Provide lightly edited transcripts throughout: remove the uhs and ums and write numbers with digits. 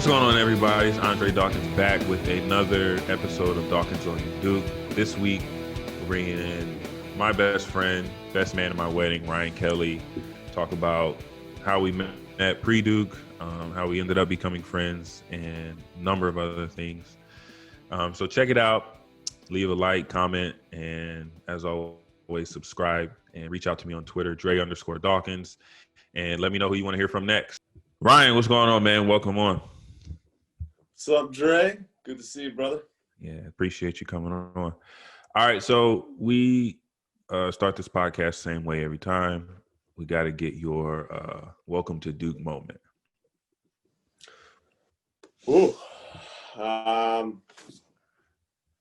What's going on, everybody? It's Andre Dawkins back with another episode of Dawkins on Duke. This week, we're bringing in my best friend, best man at my wedding, Ryan Kelly. Talk about how we met pre-Duke, how we ended up becoming friends, and a number of other things. So check it out. Leave a like, comment, and as always, subscribe and reach out to me on Twitter, Dre_Dawkins, and let me know who you want to hear from next. Ryan, what's going on, man? Welcome on. What's up, Dre? Good to see you, brother. Yeah, appreciate you coming on. All right, so we start this podcast same way every time. We got to get your welcome to Duke moment. Ooh,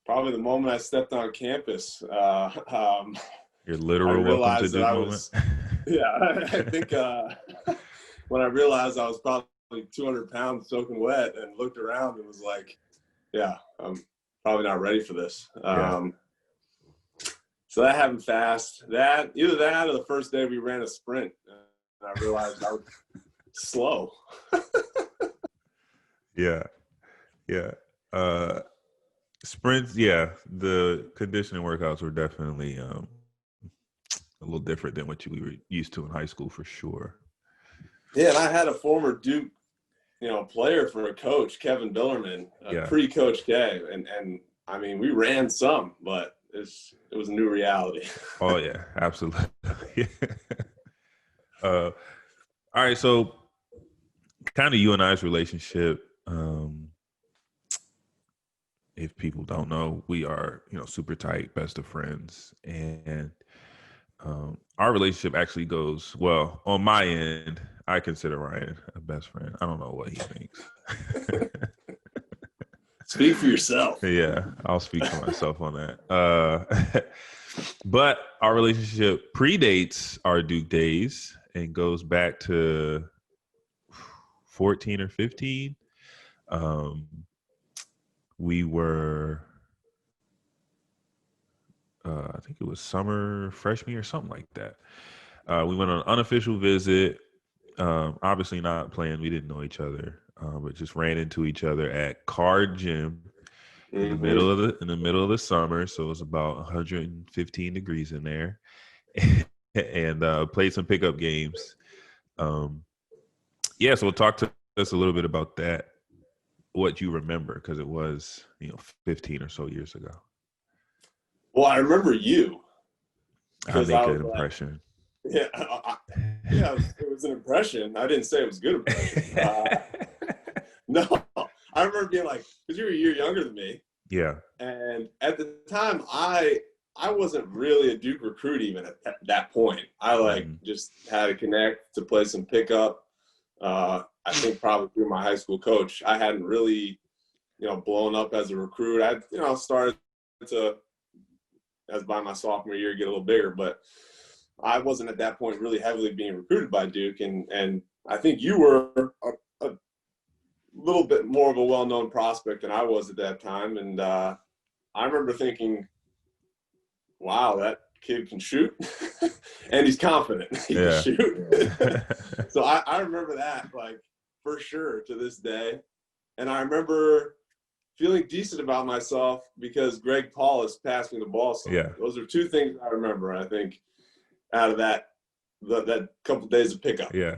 probably the moment I stepped on campus. Your literal welcome to Duke moment? Yeah, I think when I realized I was probably 200 pounds soaking wet and looked around and was like, yeah, I'm probably not ready for this. So that happened fast. Either that or the first day we ran a sprint and I realized I was slow. Yeah. Sprints, yeah, the conditioning workouts were definitely a little different than what we were used to in high school for sure. Yeah, and I had a former Duke, player for a coach, Kevin Billerman, pre-Coach K, and I mean we ran some, but it was a new reality. Oh yeah, absolutely. All right, so kind of you and I's relationship. If people don't know, we are super tight, best of friends, and our relationship actually goes well. On my end, I consider Ryan a best friend. I don't know what he thinks. Speak for yourself. Yeah, I'll speak for myself on that. But our relationship predates our Duke days and goes back to 14 or 15. We were, I think it was summer freshman or something like that. We went on an unofficial visit. Obviously not playing. We didn't know each other, but just ran into each other at Card Gym in the middle of the summer. So it was about 115 degrees in there, and played some pickup games. So we'll talk to us a little bit about that. What you remember, because it was 15 or so years ago. Well, I remember you. I make an impression. Yeah, it was an impression. I didn't say it was a good impression. No, I remember being like, because you were a year younger than me. Yeah. And at the time, I wasn't really a Duke recruit even at that point. I just had to connect to play some pickup. I think probably through my high school coach. I hadn't really, blown up as a recruit. I, started to, as by my sophomore year, get a little bigger, but I wasn't at that point really heavily being recruited by Duke. And I think you were a little bit more of a well-known prospect than I was at that time. And I remember thinking, wow, that kid can shoot. And he's confident he can shoot. So I remember that, for sure, to this day. And I remember feeling decent about myself because Greg Paulus passed me the ball. So those are two things I remember, I think, out of that couple of days of pickup. Yeah,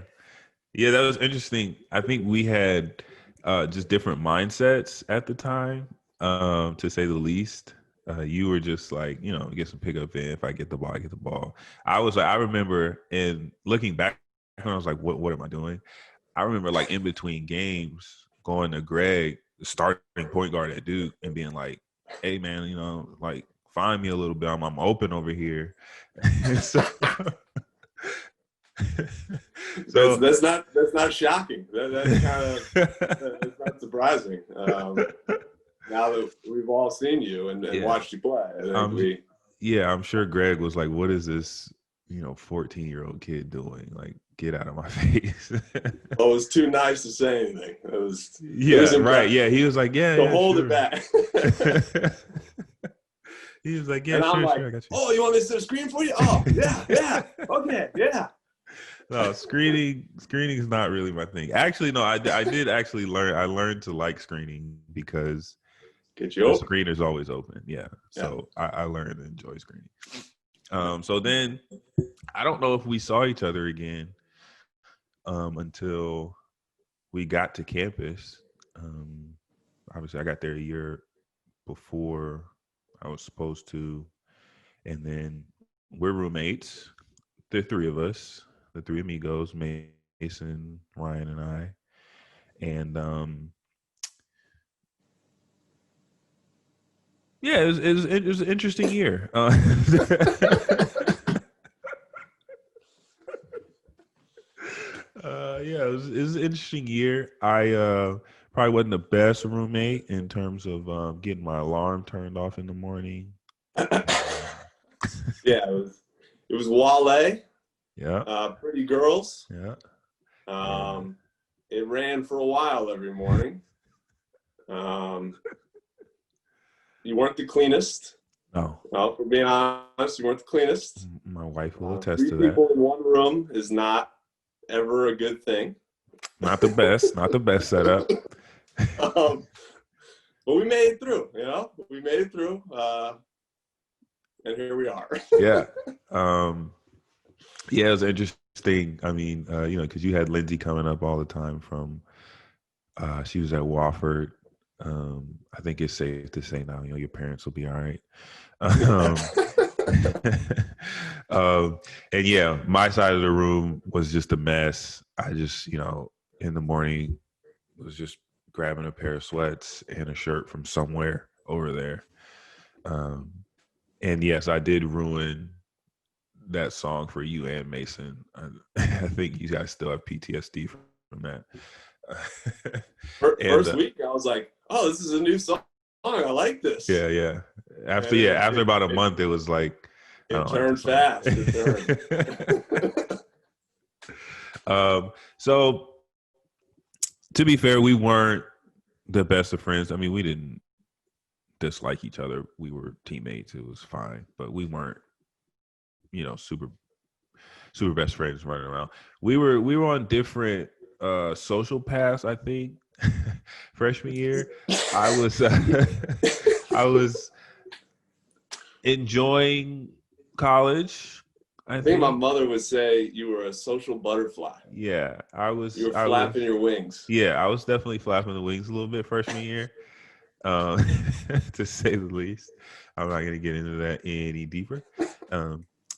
that was interesting. I think we had just different mindsets at the time, to say the least. You were just like, get some pickup in. If I get the ball, I get the ball. I was like, I remember, and looking back, when I was like, what am I doing? I remember in between games going to Greg, starting point guard at Duke, and being like, hey man, find me a little bit. I'm open over here. so that's not shocking. That's kind of that's not surprising. Now that we've all seen you and watched you play, I'm sure Greg was like, what is this 14-year-old kid doing? Get out of my face. Well, it was too nice to say anything. It was right. Yeah, he was like, so hold it back. He was like, and I'm like, sure, I got you. Oh, you want me to set a screen for you? Oh, yeah, okay, yeah. No, screening is not really my thing. Actually, no, I did actually learn. I learned to like screening because Get you the open. screener's always open. Yeah, Yeah. so I learned to enjoy screening. So then I don't know if we saw each other again until we got to campus. Obviously, I got there a year before I was supposed to, and then we're roommates. The three of us, the three amigos, Mason, Ryan, and I, and yeah, it was an interesting year. Yeah, it was an interesting year. I probably wasn't the best roommate in terms of getting my alarm turned off in the morning. Yeah, it was Wale, Yeah, Pretty Girls. yeah. It ran for a while every morning. You weren't the cleanest. No, Well, for being honest, you weren't the cleanest. my wife will attest Three to that. people in one room is not ever a good thing. Not the best, not the best setup. But we made it through, we made it through. And here we are. Yeah. Yeah, it was interesting. I mean, because you had Lindsay coming up all the time from, she was at Wofford. I think it's safe to say now, your parents will be all right. And yeah, my side of the room was just a mess. I just, in the morning was just grabbing a pair of sweats and a shirt from somewhere over there. And yes, I did ruin that song for you and Mason. I think you guys still have PTSD from that. First week, I was like, "Oh, this is a new song. I like this." Yeah. After about a month, it was like it turned fast. So to be fair, we weren't the best of friends. I mean, we didn't dislike each other. We were teammates. It was fine, but we weren't, super best friends running around. We were on different social paths, I think. Freshman year, I was enjoying college. I think my mother would say you were a social butterfly. Yeah, I was. You were flapping your wings. Yeah, I was definitely flapping the wings a little bit freshman year, to say the least. I'm not going to get into that any deeper.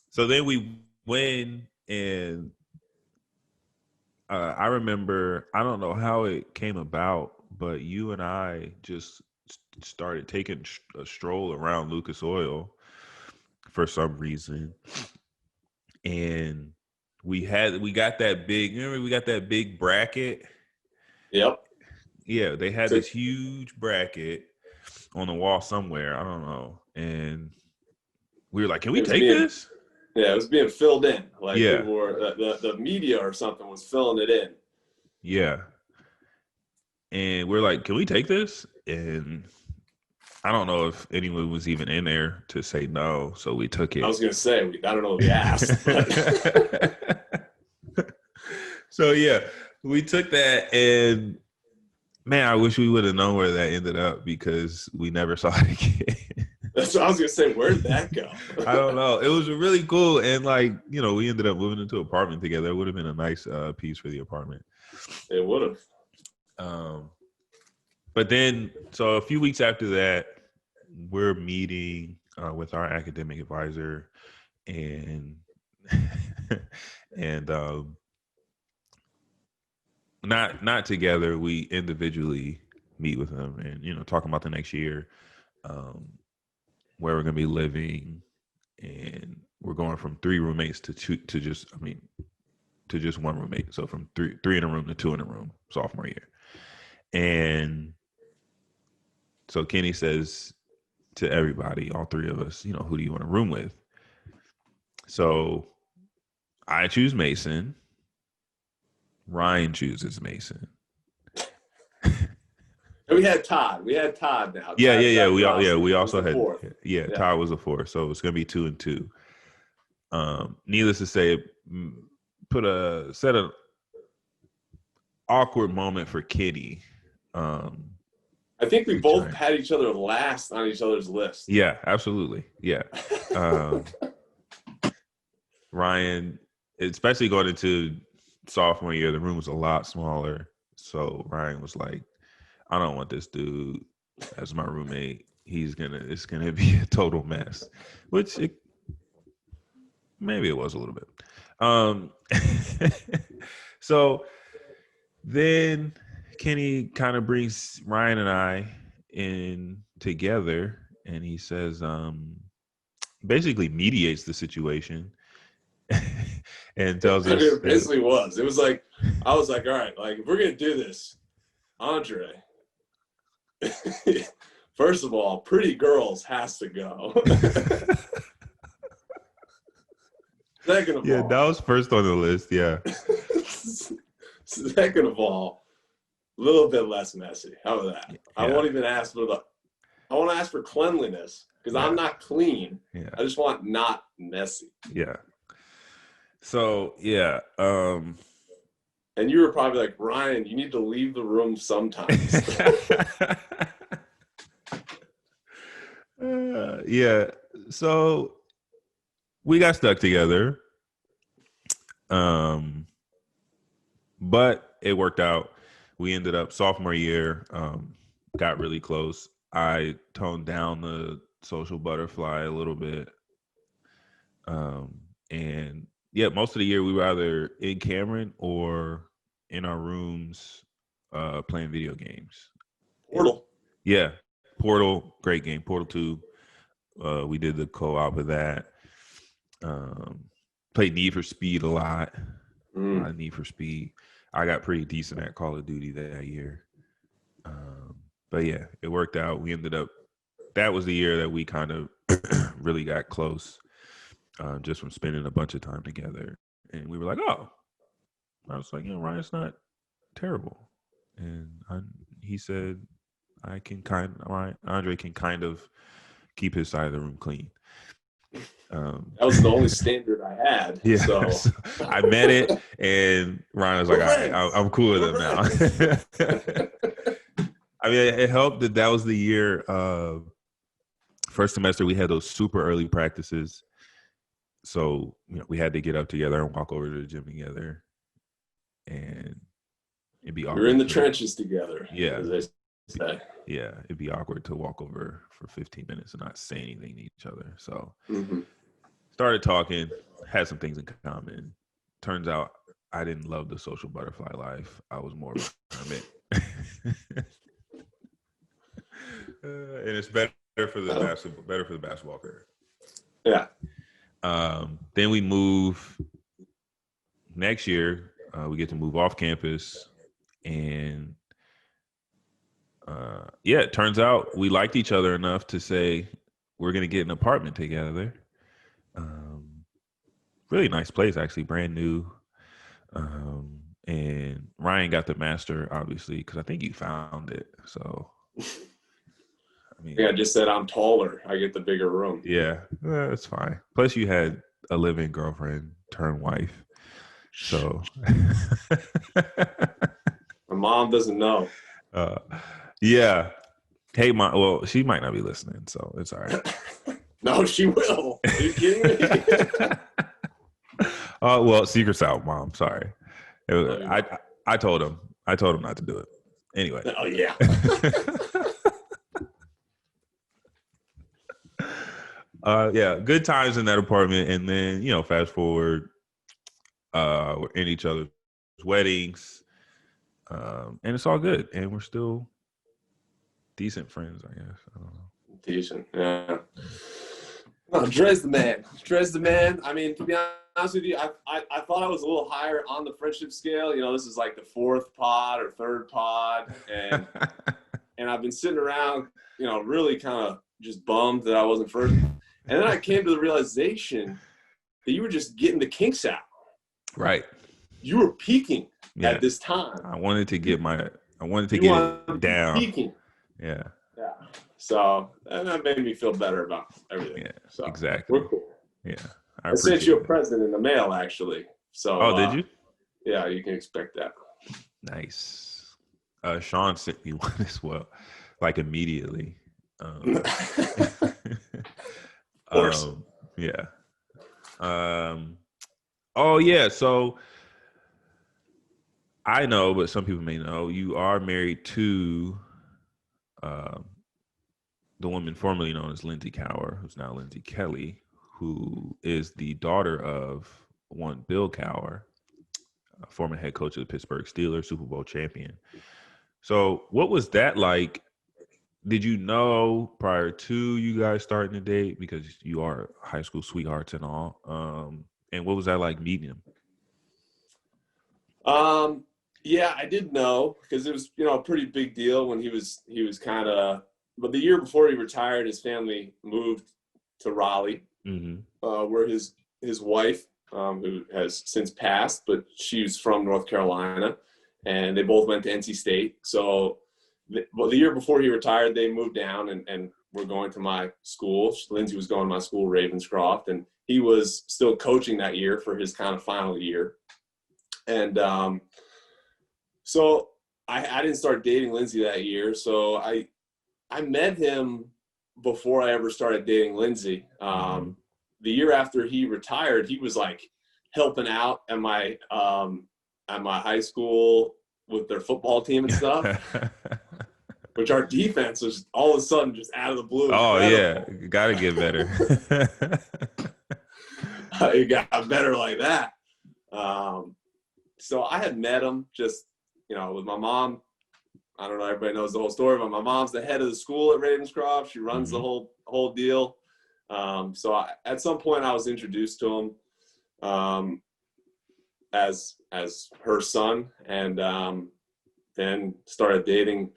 So then we went, and I remember, I don't know how it came about, but you and I just started taking a stroll around Lucas Oil for some reason. And we got that big bracket. Yep. Yeah, they had this huge bracket on the wall somewhere. I don't know. And we were like, can we take this? Yeah, it was being filled in. Like people were, the media or something was filling it in. Yeah. And we're like, can we take this? And I don't know if anyone was even in there to say no, so we took it. I was going to say, I don't know if we asked. So yeah, we took that, and man, I wish we would have known where that ended up because we never saw it again. That's what I was going to say. Where'd that go? I don't know. It was really cool. And we ended up moving into an apartment together. It would have been a nice piece for the apartment. It would have. But then, so a few weeks after that, we're meeting with our academic advisor, and not together. We individually meet with them, and talking about the next year, where we're gonna be living, and we're going from 3 roommates to just one roommate. So from three in a room to 2 in a room, sophomore year, and so Kenny says to everybody, all 3 of us, who do you want to room with? So I choose Mason. Ryan chooses Mason. We had Todd. Now. Yeah. We also had. 4th. Yeah, Todd was a 4th, so it's gonna be 2 and 2. Needless to say, set an awkward moment for Kitty. I think we both had each other last on each other's list. Yeah, absolutely. Yeah. Ryan, especially going into sophomore year, the room was a lot smaller. So Ryan was like, I don't want this dude as my roommate. It's gonna be a total mess. Which maybe it was a little bit. So then Kenny kind of brings Ryan and I in together, and he says, basically mediates the situation and tells us. It basically was. It was like, I was like, all right, like, if we're going to do this, Andre, first of all, Pretty Girls has to go. Second of all. Yeah, that was first on the list, yeah. Second of all, a little bit less messy. How about that? Yeah. I won't even ask I want to ask for cleanliness because I'm not clean. Yeah. I just want not messy. Yeah. So, yeah. And you were probably like, Ryan, you need to leave the room sometimes. Yeah. So we got stuck together. But it worked out. We ended up sophomore year, got really close. I toned down the social butterfly a little bit. And yeah, most of the year we were either in Cameron or in our rooms playing video games. Portal. Yeah. Portal, great game. Portal 2. We did the co-op of that. Played Need for Speed a lot. A lot of Need for Speed. I got pretty decent at Call of Duty that year. But yeah, it worked out. We ended up, that was the year that we kind of really got close, just from spending a bunch of time together. And we were like, oh, I was like, Ryan's not terrible. And he said, Andre can kind of keep his side of the room clean. That was the only standard I had. Yeah, so I met it, and Ryan was like, all right, I'm cool with it now. I mean, it helped that was the year first semester we had those super early practices. So, we had to get up together and walk over to the gym together. And it'd be awkward. We're in the trenches together. Yeah. As they say. Yeah, it'd be awkward to walk over for 15 minutes and not say anything to each other. So started talking, had some things in common. Turns out I didn't love the social butterfly life. I was more of a hermit. And it's better for the basketball career. Yeah. Then we move next year. We get to move off campus, and it turns out we liked each other enough to say we're going to get an apartment together. Really nice place, actually, brand new. And Ryan got the master, obviously, because I think you found it. So, I mean, I just said I'm taller. I get the bigger room. Yeah, that's fine. Plus, you had a live-in girlfriend turned wife. So, my mom doesn't know. Yeah. Hey, Mom. Well, she might not be listening, so it's all right. No, she will. Are you kidding me? Well, secret's out, Mom. Sorry. I told him. I told him not to do it. Anyway. Oh yeah. Yeah. Good times in that apartment, and then fast forward, we're in each other's weddings, and it's all good, and we're still decent friends, I guess. I don't know. Decent, yeah. No, Dre's the man. Dre's the man. I mean, to be honest with you, I thought I was a little higher on the friendship scale. This is like the fourth pod or third pod, and I've been sitting around, really kind of just bummed that I wasn't first. And then I came to the realization that you were just getting the kinks out. Right. You were peaking at this time. I wanted to get it down. Peaking. Yeah. Yeah. So that made me feel better about everything. Yeah. So exactly. We're cool. Yeah. I sent you a present in the mail, actually. So, Oh, did you? Yeah, you can expect that. Nice. Sean sent me one as well, like immediately. Of course. Yeah. Oh yeah. So I know, but some people may know you are married to um, the woman formerly known as Lindsay Cowher, who's now Lindsay Kelly, who is the daughter of one Bill Cowher, former head coach of the Pittsburgh Steelers, Super Bowl champion. So, what was that like? Did you know prior to you guys starting to date, because you are high school sweethearts and all? And what was that like meeting him? Yeah, I did know because it was, a pretty big deal when he was kind of. But the year before he retired, his family moved to Raleigh, where his wife, who has since passed, but she's from North Carolina, and they both went to NC State. So, the year before he retired, they moved down and were going to my school. Lindsay was going to my school, Ravenscroft, and he was still coaching that year for his kind of final year. And so I didn't start dating Lindsay that year. So I met him before I ever started dating Lindsay. The year after he retired, he was like helping out at my high school with their football team and stuff, which our defense was all of a sudden just out of the blue. Oh incredible. yeah, gotta get better. It got better like that. So I had met him just, with my mom. I don't know, everybody knows the whole story, but my mom's the head of the school at Ravenscroft. She runs the whole deal. So at some point I was introduced to him as her son, and then started dating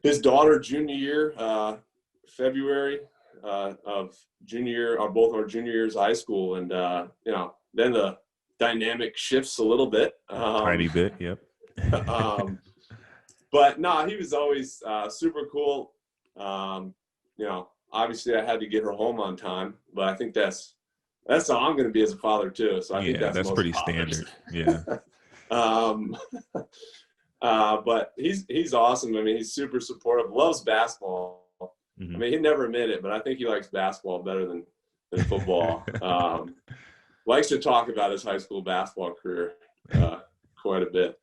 his daughter junior year, February of junior year, or both our junior years of high school. And, then the dynamic shifts a little bit. Tiny bit, yep. But no, he was always super cool. Obviously I had to get her home on time, but I think that's how I'm going to be as a father too. So I think that's pretty fathers. Standard. Yeah. But he's awesome. I mean, he's super supportive, loves basketball. I mean, he'd never admit it, but I think he likes basketball better than football. Likes to talk about his high school basketball career quite a bit.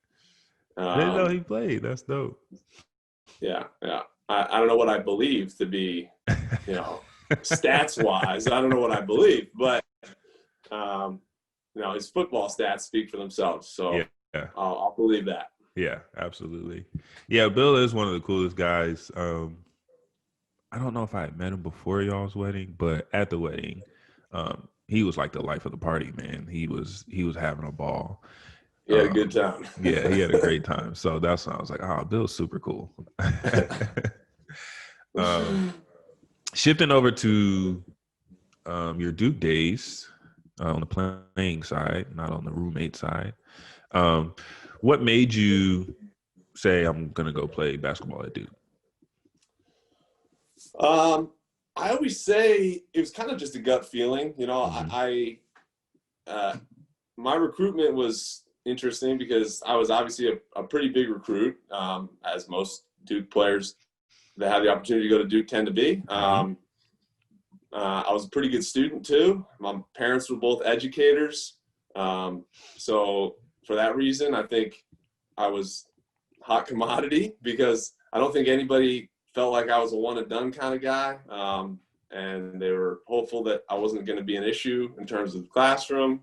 I didn't know he played. That's dope. Yeah. I don't know what I believe to be, stats wise. I don't know what I believe, but his football stats speak for themselves. So yeah. I'll believe that. Yeah, absolutely. Yeah, Bill is one of the coolest guys. I don't know if I had met him before y'all's wedding, but at the wedding, he was like the life of the party, man. He was having a ball. He had a good time. Yeah, he had a great time. So that's when I was like, oh, Bill's super cool. Shifting over to your Duke days on the playing side, not on the roommate side. What made you say, I'm going to go play basketball at Duke? I always say it was kind of just a gut feeling. My recruitment was interesting because I was obviously a pretty big recruit, as most Duke players that have the opportunity to go to Duke tend to be. I was a pretty good student too. My parents were both educators. So for that reason, I think I was hot commodity because I don't think anybody felt like I was a one and done kind of guy. And they were hopeful that I wasn't going to be an issue in terms of the classroom.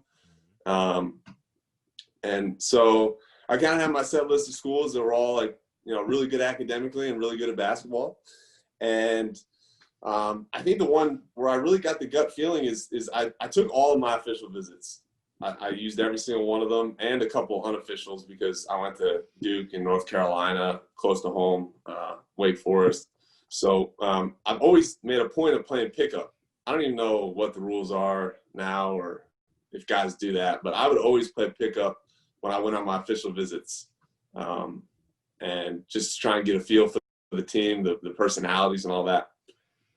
And so I kind of had my set list of schools that were all like, really good academically and really good at basketball. And I think the one where I really got the gut feeling is I took all of my official visits. I used every single one of them and a couple unofficials because I went to Duke in North Carolina, close to home, Wake Forest. So I've always made a point of playing pickup. I don't even know what the rules are now or if guys do that, but I would always play pickup when I went on my official visits, and just try and get a feel for the team, the personalities and all that.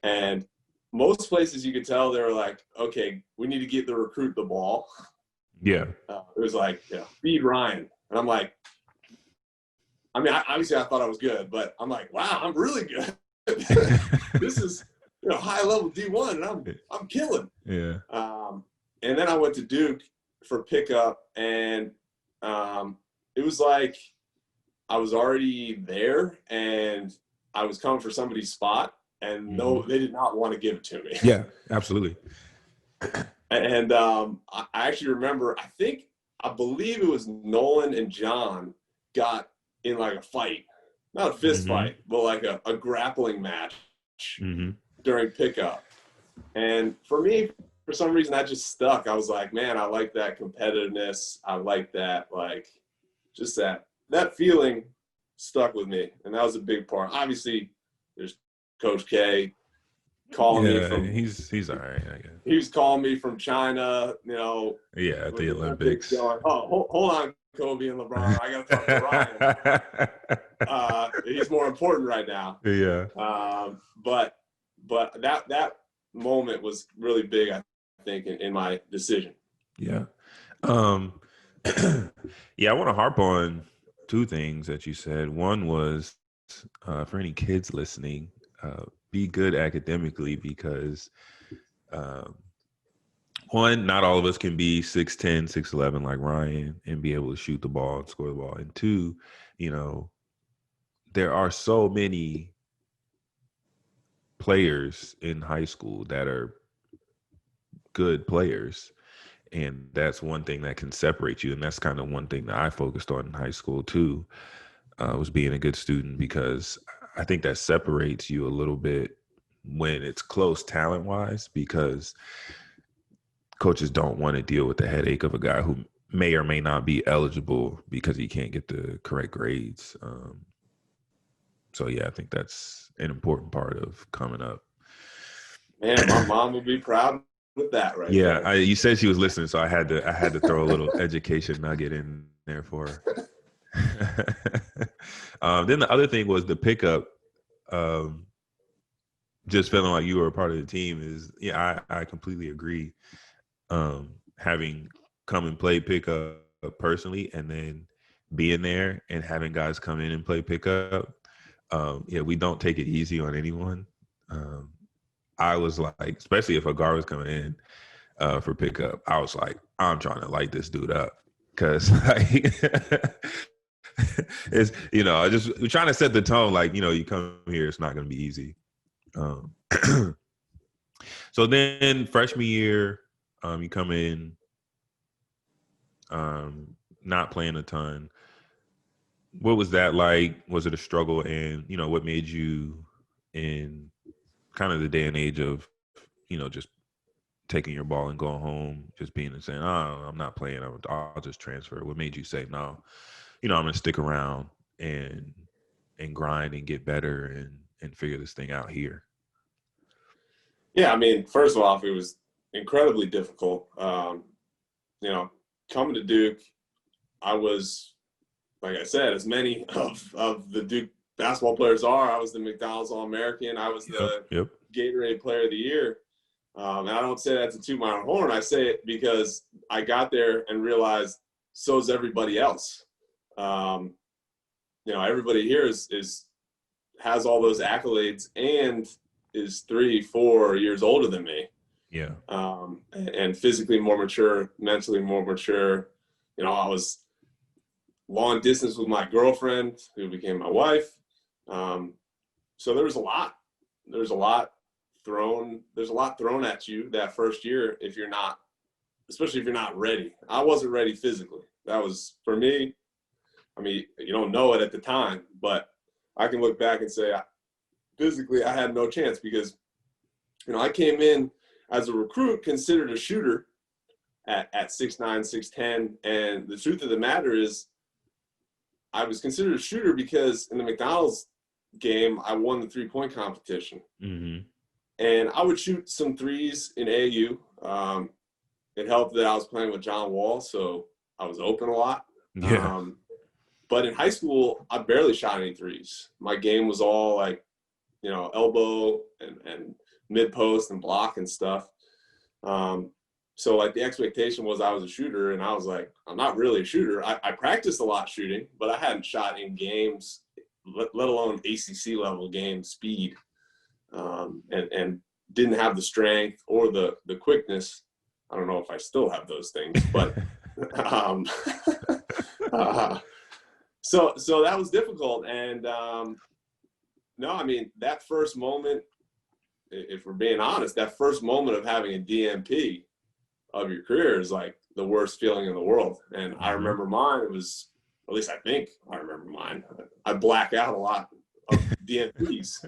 And most places you could tell they were like, okay, we need to get the recruit the ball. Yeah. It was like, feed Ryan. And I'm like, I mean, obviously I thought I was good, but I'm like, wow, I'm really good. This is, high level D1, and I'm killing. Yeah. And then I went to Duke for pickup, and it was like I was already there, and I was coming for somebody's spot, and no, they did not want to give it to me. Yeah, absolutely. And I actually remember, I believe it was Nolan and John got in like a fight, not a fist fight, but like a grappling match during pickup. And for me, for some reason, that just stuck. I was like, man, I like that competitiveness. I like that, like, just that feeling stuck with me. And that was a big part. Obviously, there's Coach K calling me from. He's all right, I guess. He was calling me from China, Yeah, at the Olympics. Going, hold on, Kobe and LeBron. I got to talk to Ryan. He's more important right now. Yeah. But that moment was really big, I think, in my decision. Yeah. Yeah, I want to harp on two things that you said. One was, for any kids listening, be good academically, because one, not all of us can be 6'10", 6'11" like Ryan and be able to shoot the ball and score the ball. And two, there are so many players in high school that are good players. And that's one thing that can separate you. And that's kind of one thing that I focused on in high school too, was being a good student, because I think that separates you a little bit when it's close talent-wise, because coaches don't want to deal with the headache of a guy who may or may not be eligible because he can't get the correct grades. So, yeah, I think that's an important part of coming up. Man, my mom would be proud with that, right? Yeah, you said she was listening, so I had to throw a little education nugget in there for her. Then the other thing was the pickup. Just feeling like you were a part of the team is, I completely agree. Having come and play pickup personally, and then being there and having guys come in and play pickup. We don't take it easy on anyone. I was like, especially if a guard was coming in for pickup, I was like, I'm trying to light this dude up, because it's, we're trying to set the tone. Like, you come here, it's not going to be easy. So then freshman year, you come in, not playing a ton. What was that like? Was it a struggle? And, what made you, in kind of the day and age of, just taking your ball and going home, just being and saying, oh, I'm not playing, I'll just transfer. What made you say, no, I'm going to stick around and grind and get better and figure this thing out here? Yeah, I mean, first off, it was incredibly difficult. Coming to Duke, I was, like I said, as many of the Duke basketball players are. I was the McDonald's All-American. I was the Gatorade Player of the Year. And I don't say that to toot my own horn. I say it because I got there and realized so's everybody else. Everybody here has all those accolades and is 3-4 years older than me. Yeah. And physically more mature, mentally more mature. I was long distance with my girlfriend, who became my wife. So there was a lot. There's a lot thrown at you that first year especially if you're not ready. I wasn't ready physically. That was, for me, I mean, you don't know it at the time, but I can look back and say physically I had no chance, because, I came in as a recruit considered a shooter at 6'9", 6'10", and the truth of the matter is I was considered a shooter because in the McDonald's game, I won the 3-point competition. Mm-hmm. And I would shoot some threes in AAU. It helped that I was playing with John Wall, so I was open a lot. Yeah. But in high school, I barely shot any threes. My game was all like, elbow and mid-post and block and stuff. So like the expectation was I was a shooter, and I was like, I'm not really a shooter. I practiced a lot shooting, but I hadn't shot in games, let alone ACC level game speed, and didn't have the strength or the quickness. I don't know if I still have those things, but so that was difficult. And no, I mean, that first moment, if we're being honest, that first moment of having a DNP of your career is like the worst feeling in the world. And I remember mine, it was, at least I think I remember mine. I black out a lot of DNPs.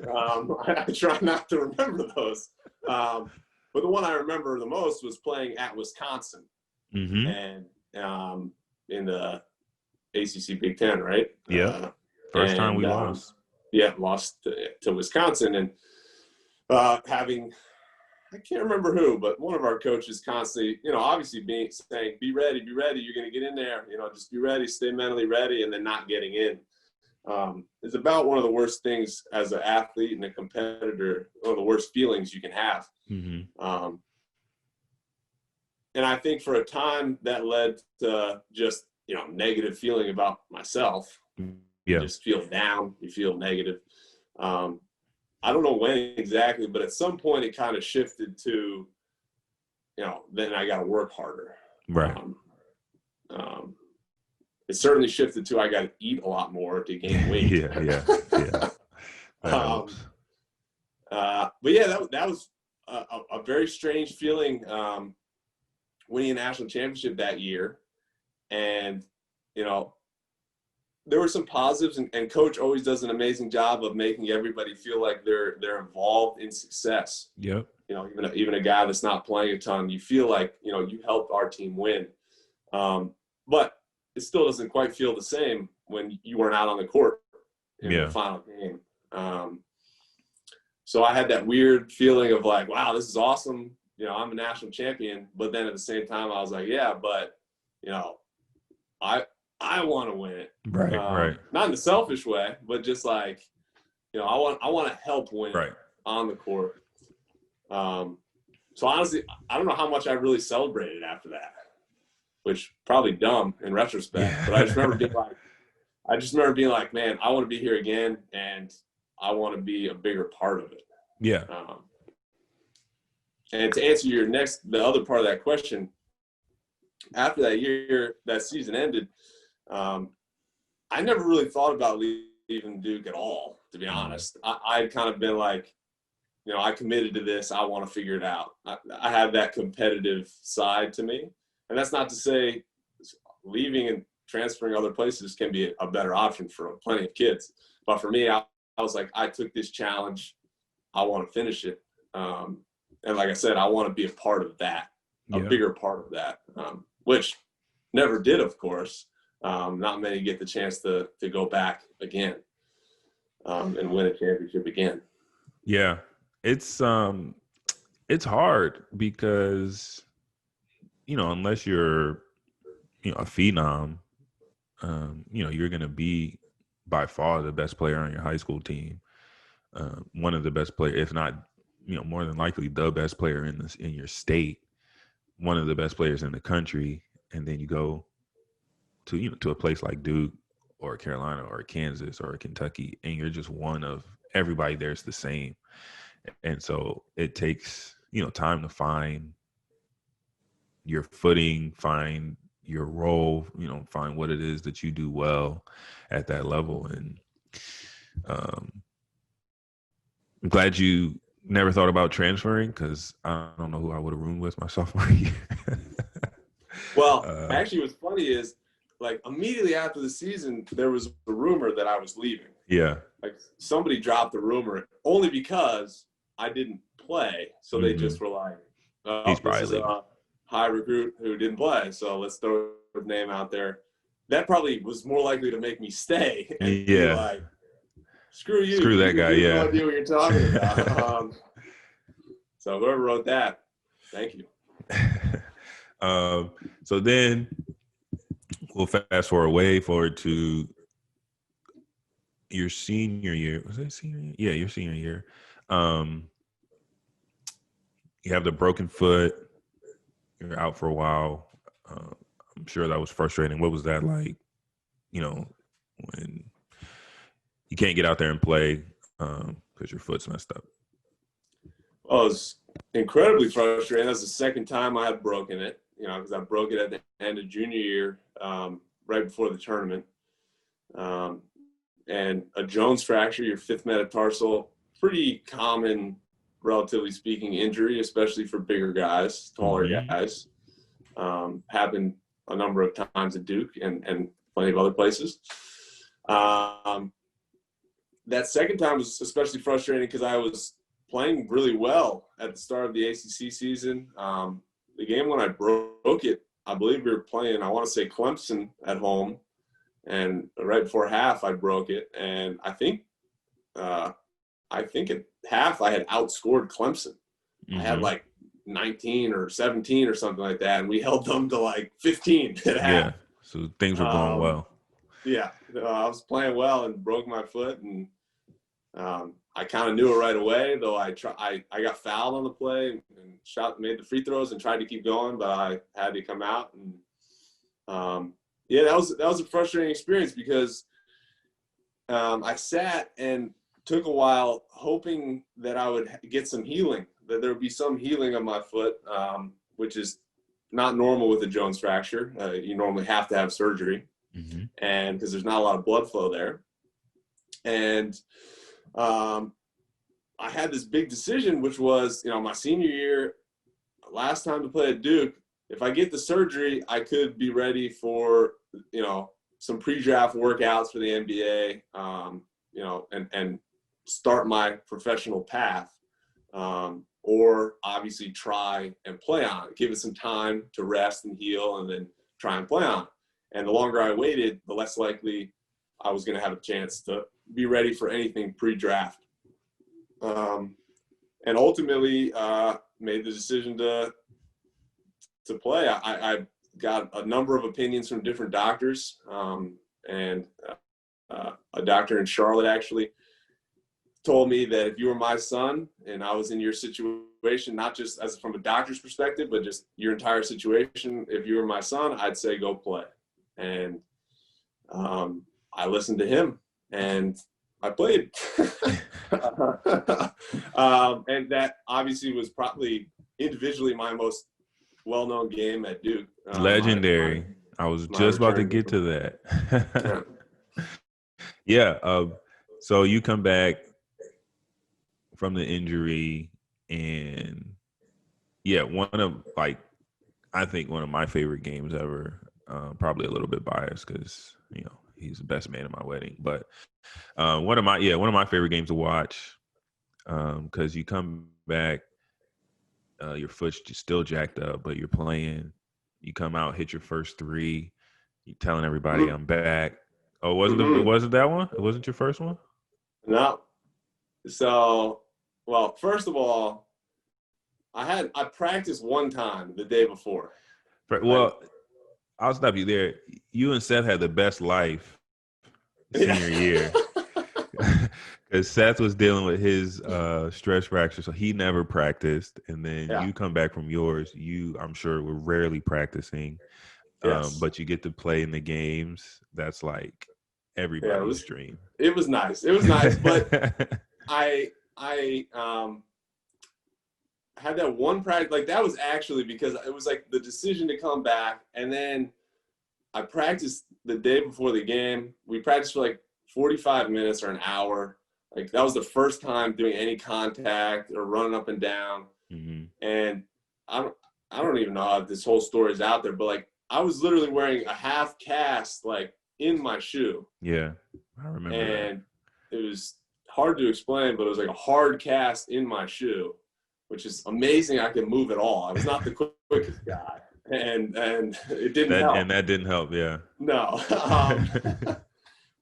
I try not to remember those. But the one I remember the most was playing at Wisconsin, and in the ACC Big Ten, right? Yeah. First time we lost. Yeah, lost to Wisconsin, and having, I can't remember who, but one of our coaches constantly, obviously saying, be ready, you're going to get in there, just be ready, stay mentally ready, and then not getting in. It's about one of the worst things as an athlete and a competitor, one of the worst feelings you can have. And I think for a time that led to just, negative feeling about myself. You just feel down, you feel negative. I don't know when exactly, but at some point it kind of shifted to, then I got to work harder. Right. It certainly shifted to I got to eat a lot more to gain weight. Yeah. But yeah, that was a very strange feeling, winning a national championship that year. And, there were some positives, and coach always does an amazing job of making everybody feel like they're involved in success. Yep. Even a guy that's not playing a ton, you feel like, you helped our team win. But it still doesn't quite feel the same when you weren't out on the court in the final game. So I had that weird feeling of like, wow, this is awesome. I'm a national champion. But then at the same time, I was like, yeah, but, I want to win it. Right. Not in a selfish way, but just like, I want to help win on the court. So honestly, I don't know how much I really celebrated after that, which probably dumb in retrospect. But I just remember being like, man, I want to be here again, and I want to be a bigger part of it. Yeah. And to answer the other part of that question, after that season ended, I never really thought about leaving Duke at all, to be honest. I'd kind of been like, I committed to this. I want to figure it out. I have that competitive side to me. And that's not to say leaving and transferring other places can be a better option for plenty of kids. But for me, I was like, I took this challenge. I want to finish it. And like I said, I want to be a part of that, a bigger part of that, which never did, of course. Not many get the chance to go back again and win a championship again. Yeah, it's hard because, unless you're, a phenom, you're going to be by far the best player on your high school team. One of the best players, if not, more than likely the best player in your state, one of the best players in the country. And then you go to a place like Duke or Carolina or Kansas or Kentucky, and you're just one of everybody there's the same. And so it takes, time to find your footing, find your role, find what it is that you do well at that level. And I'm glad you never thought about transferring, because I don't know who I would have roomed with my sophomore year. Well, actually what's funny is, like, immediately after the season, there was a rumor that I was leaving. Yeah. Like, somebody dropped the rumor only because I didn't play. So they just were like, he's probably this is a high recruit who didn't play, so let's throw his name out there. That probably was more likely to make me stay and be like, screw you. Screw that guy, You have no idea what you're talking about. So whoever wrote that, thank you. So then we'll fast forward way forward to your senior year. Was it senior year? Yeah, your senior year. You have the broken foot. you're out for a while. I'm sure that was frustrating. What was that like? When you can't get out there and play because your foot's messed up. Well, it was incredibly frustrating. That's the second time I had broken it, because I broke it at the end of junior year, right before the tournament. And a Jones fracture, your fifth metatarsal, pretty common, relatively speaking, injury, especially for bigger guys, taller guys. Happened a number of times at Duke and plenty of other places. That second time was especially frustrating because I was playing really well at the start of the ACC season. The game when I broke it, I believe we were playing, I want to say Clemson at home. And right before half, I broke it. And I think at half, I had outscored Clemson. I had like 19 or 17 or something like that. And we held them to like 15 at half. Yeah, so things were going well. Yeah, I was playing well and broke my foot. And I kind of knew it right away, though I got fouled on the play and made the free throws and tried to keep going, but I had to come out. And yeah, that was a frustrating experience because I sat and took a while hoping that I would get some healing, that there would be some healing of my foot, which is not normal with a Jones fracture. You normally have to have surgery, and because there's not a lot of blood flow there. And I had this big decision, which was, my senior year, last time to play at Duke. If I get the surgery, I could be ready for, some pre-draft workouts for the NBA, and start my professional path, or obviously try and play on it, give it some time to rest and heal, and then try and play on it. And the longer I waited, the less likely I was going to have a chance to be ready for anything pre-draft. And ultimately made the decision to play. I got a number of opinions from different doctors, and a doctor in Charlotte actually told me that if you were my son and I was in your situation, not just as from a doctor's perspective, but just your entire situation, if you were my son, I'd say go play. And I listened to him and I played. And that obviously was probably individually my most well-known game at Duke. Legendary. I was just about to get to that. Yeah. So you come back from the injury, and yeah, I think one of my favorite games ever. Probably a little bit biased because he's the best man at my wedding, but one of my favorite games to watch, because you come back, your foot's just still jacked up, but you're playing. You come out, hit your first three. You're telling everybody I'm back. Oh, wasn't that one? It wasn't your first one? No. So, well, first of all, I practiced one time the day before. Well, I'll stop you there. You and Seth had the best life senior year. Because Seth was dealing with his stress fracture, so he never practiced. And then you come back from yours. I'm sure, were rarely practicing. Yes. But you get to play in the games. That's like everybody's dream. It was nice. It was nice. But I had that one practice. Like, that was actually because it was like the decision to come back. And then I practiced the day before the game. We practiced for like 45 minutes or an hour. Like, that was the first time doing any contact or running up and down. And I don't even know if this whole story is out there, but like, I was literally wearing a half cast, like, in my shoe. Yeah, I remember. And it was hard to explain, but it was like a hard cast in my shoe, which is amazing. I can move at all. I was not the quickest guy, and it didn't help. And that didn't help. Yeah. No.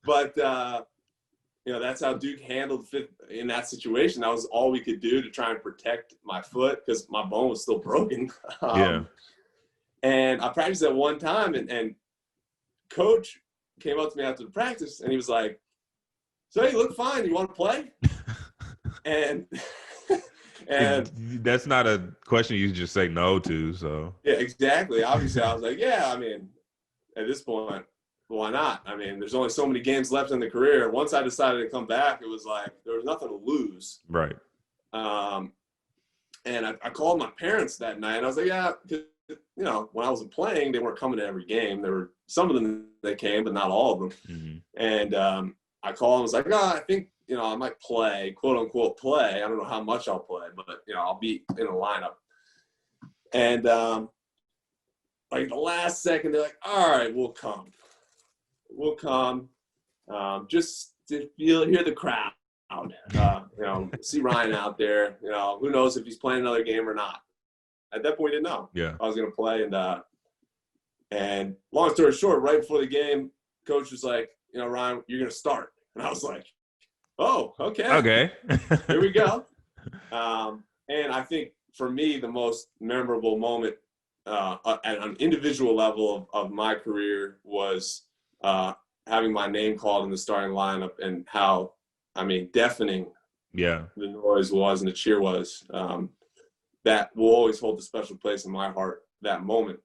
But that's how Duke handled fit in that situation. That was all we could do to try and protect my foot because my bone was still broken. And I practiced that one time, and coach came up to me after the practice, and he was like, "So you look fine. You want to play?" And And that's not a question you just say no to. So yeah, exactly. Obviously, I was like, yeah, I mean, at this point, why not? I mean, there's only so many games left in the career. Once I decided to come back, it was like there was nothing to lose. right. And I called my parents that night, and I was like, yeah, when I wasn't playing, they weren't coming to every game. There were some of them that came, but not all of them. Mm-hmm. And I called and was like, I think, I might play, quote unquote play. I don't know how much I'll play, but, I'll be in a lineup. And like the last second, they're like, all right, we'll come. Just to hear the crowd. See Ryan out there. Who knows if he's playing another game or not. At that point, I didn't know. Yeah. I was going to play. And long story short, right before the game, coach was like, Ryan, you're going to start. And I was like, oh, okay. Okay. Here we go. And I think for me, the most memorable moment at an individual level of my career was having my name called in the starting lineup, and how, deafening the noise was and the cheer was. That will always hold a special place in my heart, that moment.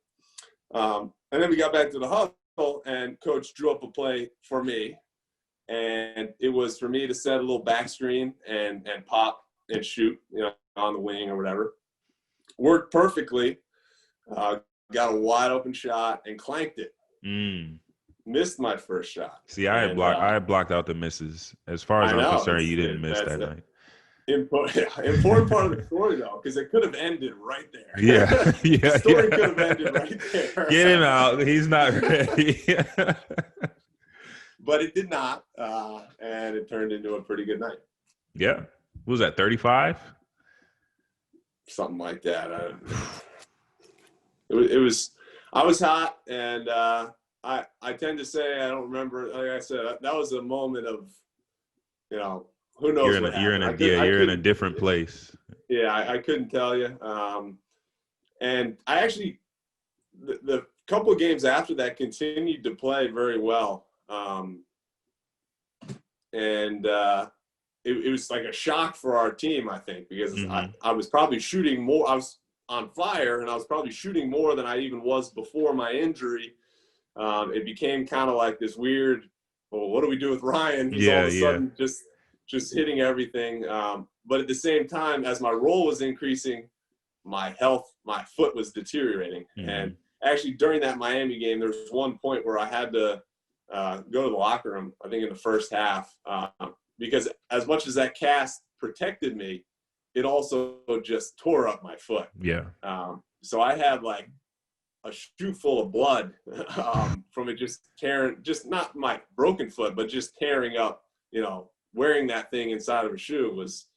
And then we got back to the huddle, and coach drew up a play for me. And it was for me to set a little back screen and pop and shoot, on the wing or whatever. Worked perfectly. Got a wide open shot and clanked it. Missed my first shot. See, I had blocked out the misses. As far as I'm concerned, you didn't miss that night. Important part of the story, though, because it could have ended right there. Yeah. The story could have ended right there. Get him out. He's not ready. But it did not, and it turned into a pretty good night. Yeah. What was that, 35? Something like that. It was. I was hot, and I tend to say I don't remember. Like I said, that was a moment of, who knows what happened. You're in a different place. Yeah, I couldn't tell you. And I actually, the couple of games after that, continued to play very well. And it was like a shock for our team, I think, because I was probably shooting more. I was on fire, and I was probably shooting more than I even was before my injury. It became kind of like this weird, well, what do we do with Ryan? He's all of a sudden just hitting everything. But at the same time, as my role was increasing, my foot was deteriorating. And actually during that Miami game, there was one point where I had to go to the locker room, I think in the first half, because as much as that cast protected me, it also just tore up my foot. Yeah. So I had like a shoe full of blood from it just tearing, just not my broken foot, but just tearing up, wearing that thing inside of a shoe was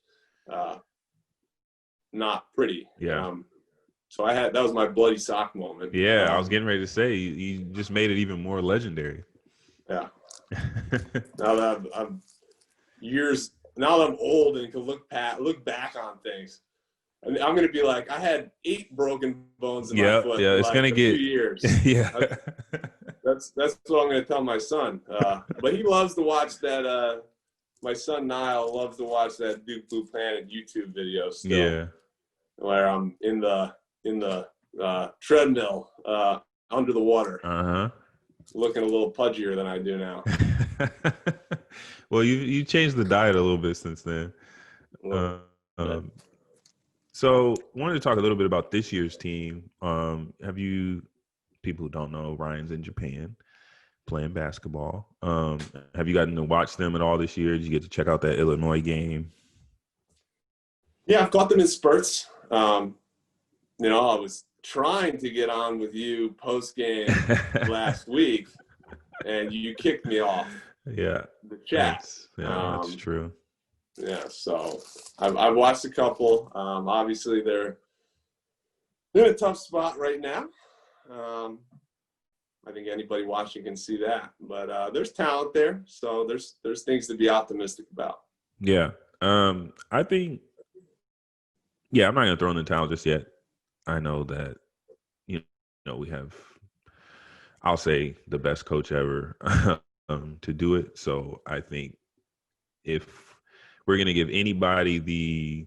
not pretty. Yeah. So that was my bloody sock moment. Yeah, I was getting ready to say, you just made it even more legendary. Yeah. Now that now that I'm old and can look back on things, I'm going to be like, I had 8 broken bones in my foot. Yeah, it's going to get 2 years. Yeah. That's what I'm going to tell my son. But he loves to watch that. My son Niall loves to watch that Duke Blue Planet YouTube video still. Yeah. Where I'm in the treadmill under the water. Looking a little pudgier than I do now. Well, you changed the diet a little bit since then. So wanted to talk a little bit about this year's team. Have you, people who don't know, Ryan's in Japan playing basketball. Have you gotten to watch them at all this year? Did you get to check out that Illinois game? Yeah, I've got them in spurts. I was trying to get on with you post game last week, and you kicked me off. Yeah, the chat. That's true. Yeah, so I've watched a couple. Obviously, they're in a tough spot right now. I think anybody watching can see that, but there's talent there, so there's things to be optimistic about. Yeah, I think. Yeah, I'm not gonna throw in the towel just yet. I know that we have, I'll say, the best coach ever to do it. So I think if we're going to give anybody the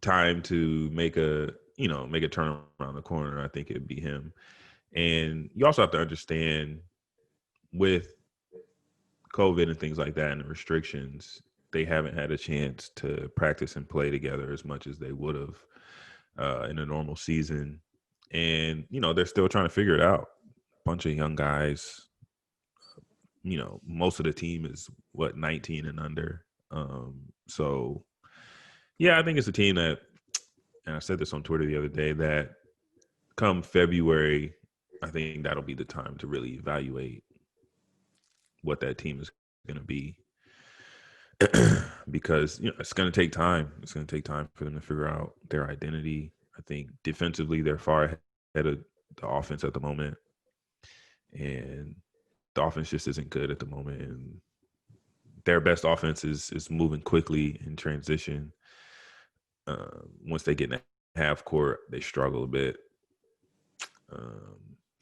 time to make a turn around the corner, I think it'd be him. And you also have to understand with COVID and things like that and the restrictions, they haven't had a chance to practice and play together as much as they would have in a normal season. And, they're still trying to figure it out. Bunch of young guys, most of the team is 19 and under. So yeah, I think it's a team that, and I said this on Twitter the other day, that come February, I think that'll be the time to really evaluate what that team is going to be. Because, it's going to take time. It's going to take time for them to figure out their identity. I think defensively, they're far ahead of the offense at the moment. And the offense just isn't good at the moment. And their best offense is moving quickly in transition. Once they get in half court, they struggle a bit.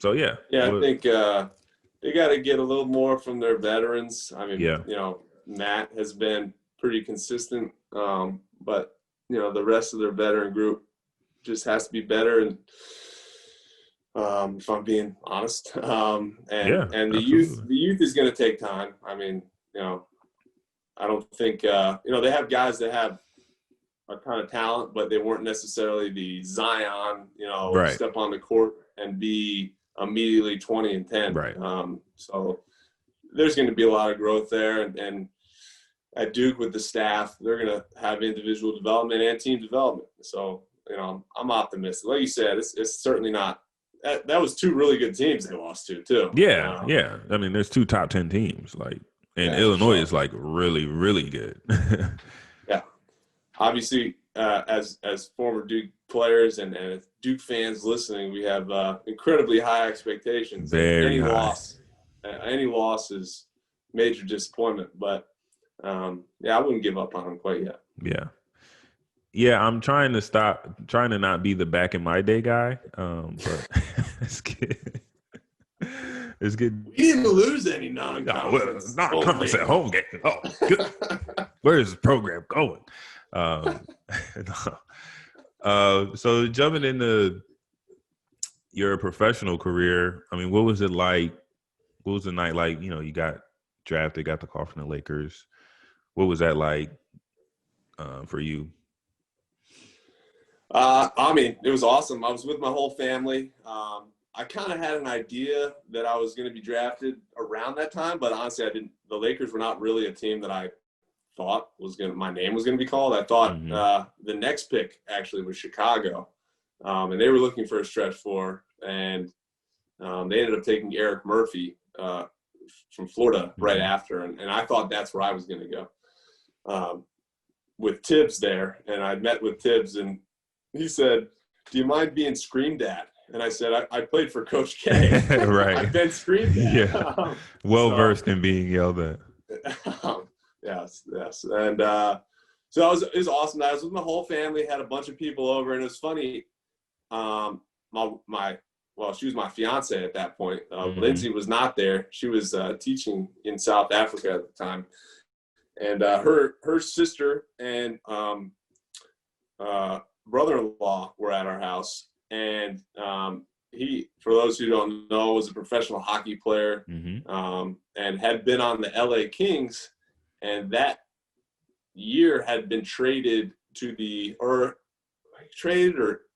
So yeah. Yeah, I think they got to get a little more from their veterans. I mean, Matt has been pretty consistent, but the rest of their veteran group just has to be better. And if I'm being honest, and the youth is going to take time. I mean, I don't think they have guys that have a ton of talent, but they weren't necessarily the Zion, step on the court and be immediately 20 and 10. Right. So there's going to be a lot of growth there. And at Duke with the staff, they're going to have individual development and team development. So, I'm optimistic. Like you said, it's certainly not – that was two really good teams they lost to, too. Yeah, yeah. I mean, there's two top 10 teams, and Illinois is, really, really good. Yeah. Obviously, as former Duke players and Duke fans listening, we have incredibly high expectations. Very high. Any loss is major disappointment, but I wouldn't give up on them quite yet. Yeah, I'm trying to not be the back in my day guy, but it's good. It's good. We didn't lose any non-conference. Non-conference at home game. Oh, good. Where is the program going? So jumping into your professional career, I mean, what was it like? What was the night like? You got drafted, got the call from the Lakers. What was that like for you? I mean, it was awesome. I was with my whole family. I kind of had an idea that I was going to be drafted around that time, but honestly, the Lakers were not really a team that I thought my name was going to be called. I thought the next pick actually was Chicago, and they were looking for a stretch four, and they ended up taking Eric Murphy from Florida right after, and I thought that's where I was going to go with Tibbs there, and I met with Tibbs, and he said, "Do you mind being screamed at?" And I said, I played for Coach K. Right. I've been screamed at. Yeah. Well-versed in being yelled at. Yes. And so it was awesome. I was with my whole family, had a bunch of people over, and it was funny. She was my fiance at that point. Lindsay was not there. She was teaching in South Africa at the time. And her sister and brother-in-law were at our house. And he, for those who don't know, was a professional hockey player and had been on the LA Kings. And that year had been traded to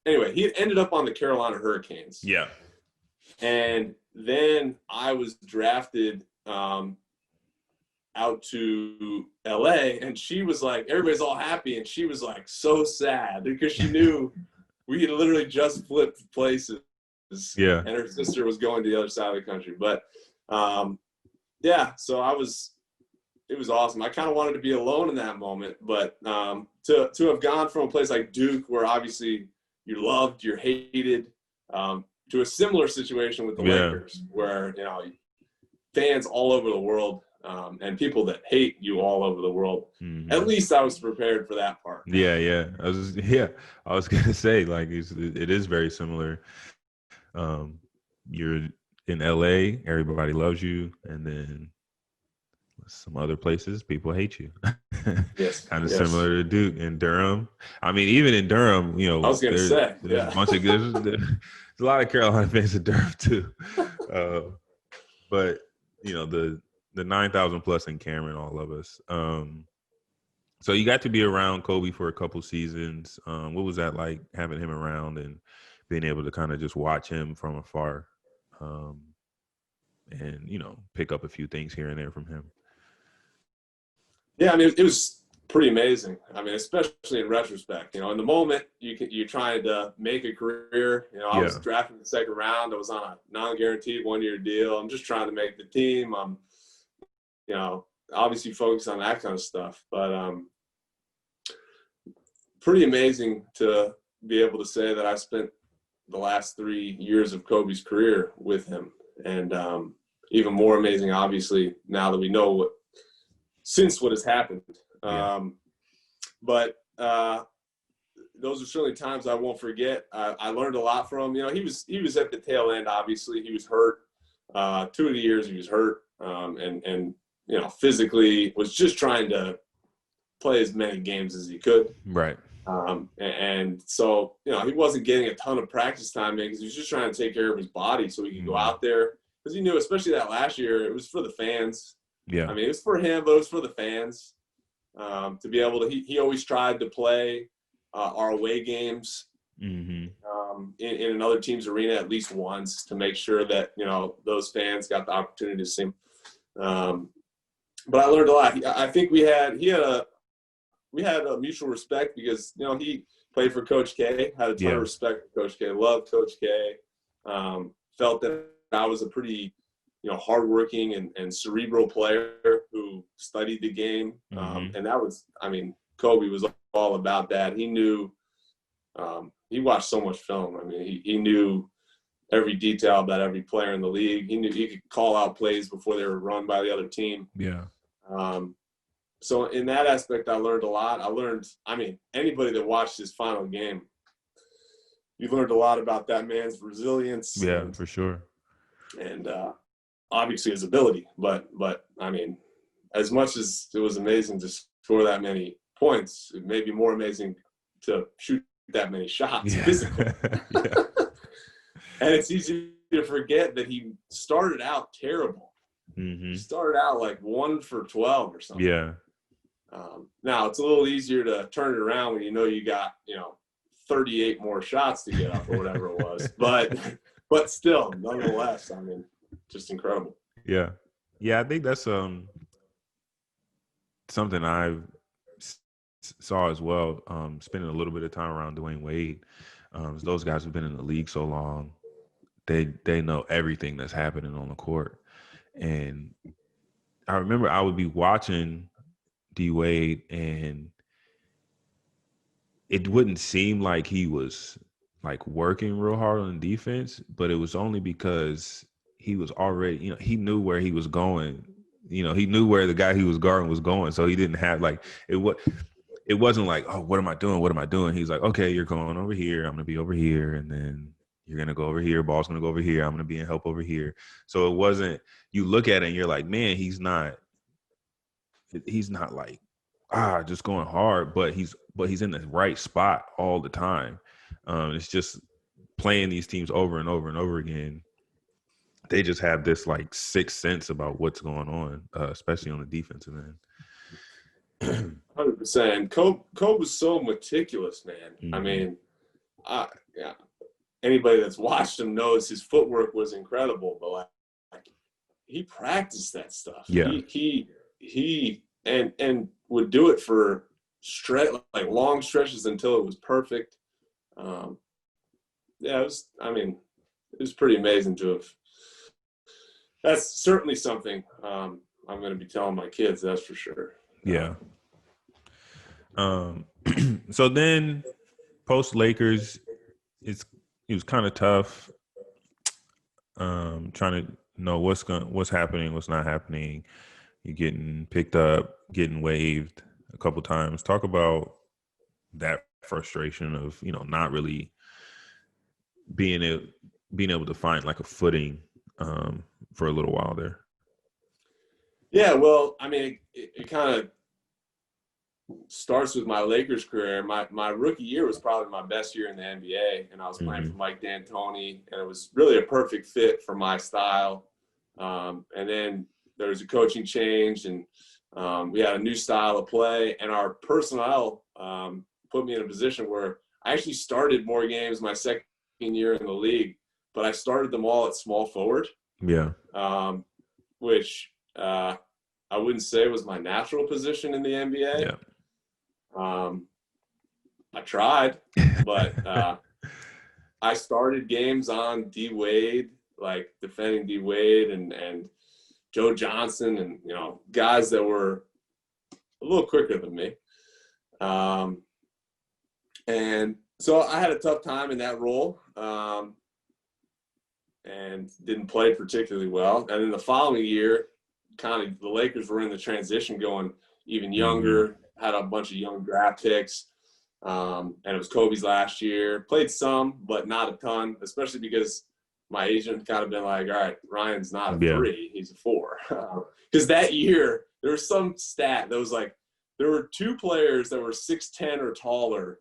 anyway, he ended up on the Carolina Hurricanes. Yeah. And then I was drafted out to LA, and she was like, everybody's all happy, and she was like so sad because she knew we had literally just flipped places. Yeah. And her sister was going to the other side of the country. But so it was awesome. I kind of wanted to be alone in that moment, but to have gone from a place like Duke, where obviously you're loved, you're hated, to a similar situation with the Lakers, where fans all over the world and people that hate you all over the world. At least I was prepared for that part. Yeah. I was gonna say, like, it is very similar. You're in LA, everybody loves you, and then some other places, people hate you. Yes. Kind of Yes. similar to Duke and Durham. I mean, even in Durham, I was going to say, there's a bunch of there's a lot of Carolina fans in Durham too. But the 9,000 plus in Cameron, all of us. So you got to be around Kobe for a couple seasons. What was that like, having him around and being able to kind of just watch him from afar, and pick up a few things here and there from him? Yeah, I mean, it was pretty amazing. I mean, especially in retrospect, in the moment you're trying to make a career. I was drafted in the second round. I was on a non-guaranteed 1-year deal. I'm just trying to make the team. I'm, obviously focused on that kind of stuff, but pretty amazing to be able to say that I spent the last 3 years of Kobe's career with him. And even more amazing, obviously, now that we know what has happened. But those are certainly times I won't forget. I learned a lot from him. He was at the tail end, obviously. He was hurt. 2 of the years he was hurt. And physically was just trying to play as many games as he could. Right. And so, he wasn't getting a ton of practice time because he was just trying to take care of his body so he could go out there. Because he knew, especially that last year, it was for the fans. Yeah. I mean, it was for him, but it was for the fans to be able to. He always tried to play our away games in another team's arena at least once to make sure that those fans got the opportunity to see him. But I learned a lot. I think we had a mutual respect because he played for Coach K, had a ton of respect for Coach K, loved Coach K, felt that I was a pretty hardworking and cerebral player who studied the game. And that was, Kobe was all about that. He knew, he watched so much film. I mean, he knew every detail about every player in the league. He knew he could call out plays before they were run by the other team. Yeah. So in that aspect, I learned a lot. Anybody that watched his final game, you learned a lot about that man's resilience. Yeah, for sure. And obviously his ability, but as much as it was amazing to score that many points, it may be more amazing to shoot that many shots physically. And it's easy to forget that he started out terrible. He started out like 1 for 12 or something. Yeah. Now it's a little easier to turn it around when you got 38 more shots to get up or whatever it was, but still, nonetheless, just incredible. Yeah. I think that's something I saw as well. Spending a little bit of time around Dwayne Wade. Those guys have been in the league so long, they know everything that's happening on the court. And I remember I would be watching D Wade, and it wouldn't seem like he was like working real hard on defense, but it was only because he was already, he knew where he was going. He knew where the guy he was guarding was going. So he didn't have it wasn't like, oh, what am I doing? What am I doing? He's like, okay, you're going over here. I'm going to be over here. And then you're going to go over here. Ball's going to go over here. I'm going to be in help over here. So it wasn't, you look at it and you're like, man, he's not like, just going hard, but he's in the right spot all the time. It's just playing these teams over and over and over again. They just have this like sixth sense about what's going on, especially on the defensive end. 100%. Kobe was so meticulous, man. Anybody that's watched him knows his footwork was incredible, but like he practiced that stuff. Yeah. He would do it for long stretches until it was perfect. It was pretty amazing to have. That's certainly something I'm going to be telling my kids, that's for sure. Yeah. So then post Lakers, it was kind of tough. Trying to know what's happening, what's not happening. You're getting picked up, getting waived a couple times. Talk about that frustration of, not really being able to find like a footing for a little while there. Yeah, well, I mean, it kind of starts with my Lakers career. My rookie year was probably my best year in the NBA, and I was playing for Mike D'Antoni, and it was really a perfect fit for my style. And then there was a coaching change, and we had a new style of play, and our personnel put me in a position where I actually started more games my second year in the league, but I started them all at small forward. Yeah. Which I wouldn't say was my natural position in the NBA. Yeah. I tried, but I started games on D Wade, like defending D Wade and Joe Johnson, and guys that were a little quicker than me. And so I had a tough time in that role, and didn't play particularly well. And then the following year, kind of the Lakers were in the transition, going even younger, had a bunch of young draft picks. And it was Kobe's last year. Played some, but not a ton, especially because my agent kind of been like, all right, Ryan's not a 3, he's a 4. Because that year, there was some stat that was like, there were 2 players that were 6'10" or taller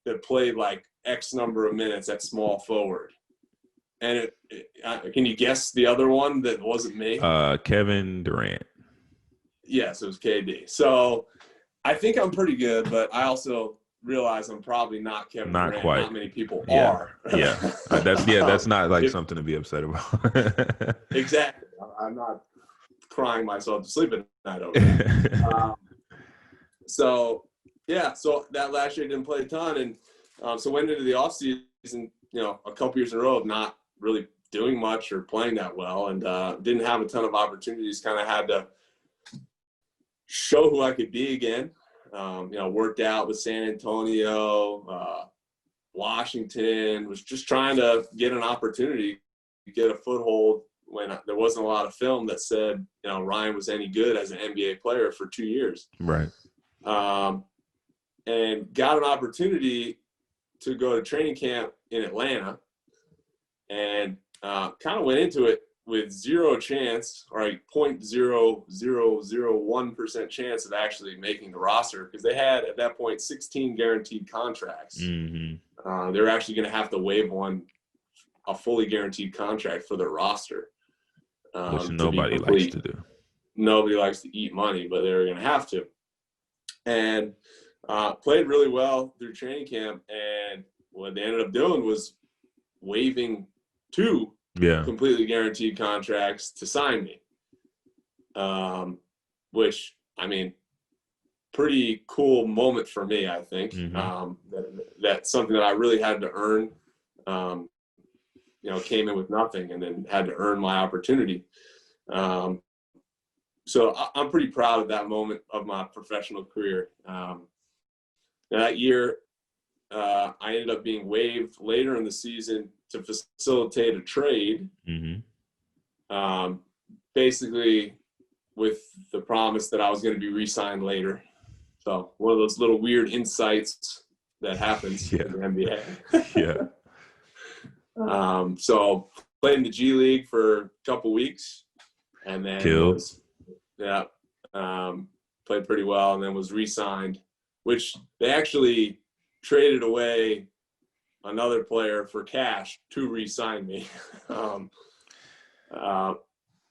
that played like X number of minutes at small forward. And can you guess the other one that wasn't me? Kevin Durant. Yes, it was KD. So I think I'm pretty good, but I also realize I'm probably not Kevin Not Durant. quite. Not many people are. Yeah. That's not like something to be upset about. Exactly. I'm not crying myself to sleep at night over it. So that last year I didn't play a ton, and so went into the offseason, a couple years in a row of not really doing much or playing that well, and didn't have a ton of opportunities. Kind of had to show who I could be again. Worked out with San Antonio, Washington, was just trying to get an opportunity to get a foothold when there wasn't a lot of film that said, Ryan was any good as an NBA player for 2 years. Right. And got an opportunity to go to training camp in Atlanta, and kind of went into it with zero chance, or a 0.0001% chance of actually making the roster, because they had at that point 16 guaranteed contracts. They were actually going to have to waive a fully guaranteed contract for their roster, which nobody likes to do. Nobody likes to eat money, but they were going to have to. And played really well through training camp, and what they ended up doing was waiving 2 completely guaranteed contracts to sign me, which, I mean, pretty cool moment for me, I think. That's something that I really had to earn. Came in with nothing and then had to earn my opportunity. So I'm pretty proud of that moment of my professional career. That year, I ended up being waived later in the season to facilitate a trade, basically with the promise that I was going to be re-signed later. So one of those little weird insights that happens in the NBA. So played in the G League for a couple weeks, and then played pretty well, and then was re-signed, which they actually traded away another player for cash to re-sign me. And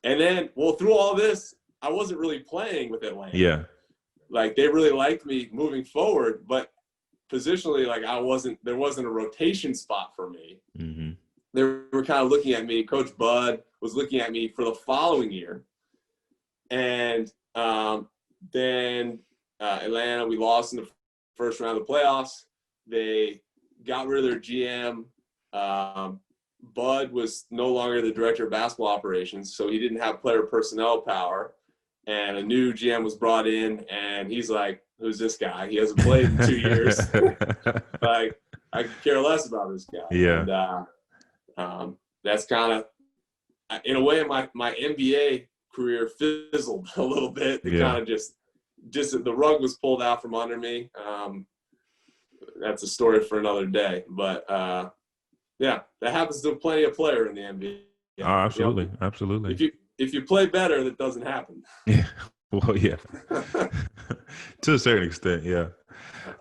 then, through all this, I wasn't really playing with Atlanta. Yeah. Like, they really liked me moving forward, but positionally, like, there wasn't a rotation spot for me. They were kind of looking at me. Coach Bud was looking at me for the following year. And then Atlanta, we lost in the first round of the playoffs. They got rid of their GM. Bud was no longer the director of basketball operations, so he didn't have player personnel power. And a new GM was brought in, and he's like, who's this guy? He hasn't played in 2 years. Like, I could care less about this guy. Yeah. And that's kind of, in a way, my NBA career fizzled a little bit. It kind of just the rug was pulled out from under me. That's a story for another day. But, that happens to plenty of players in the NBA. Oh, absolutely. Absolutely. if you play better, that doesn't happen. Yeah. Well, yeah. To a certain extent, yeah.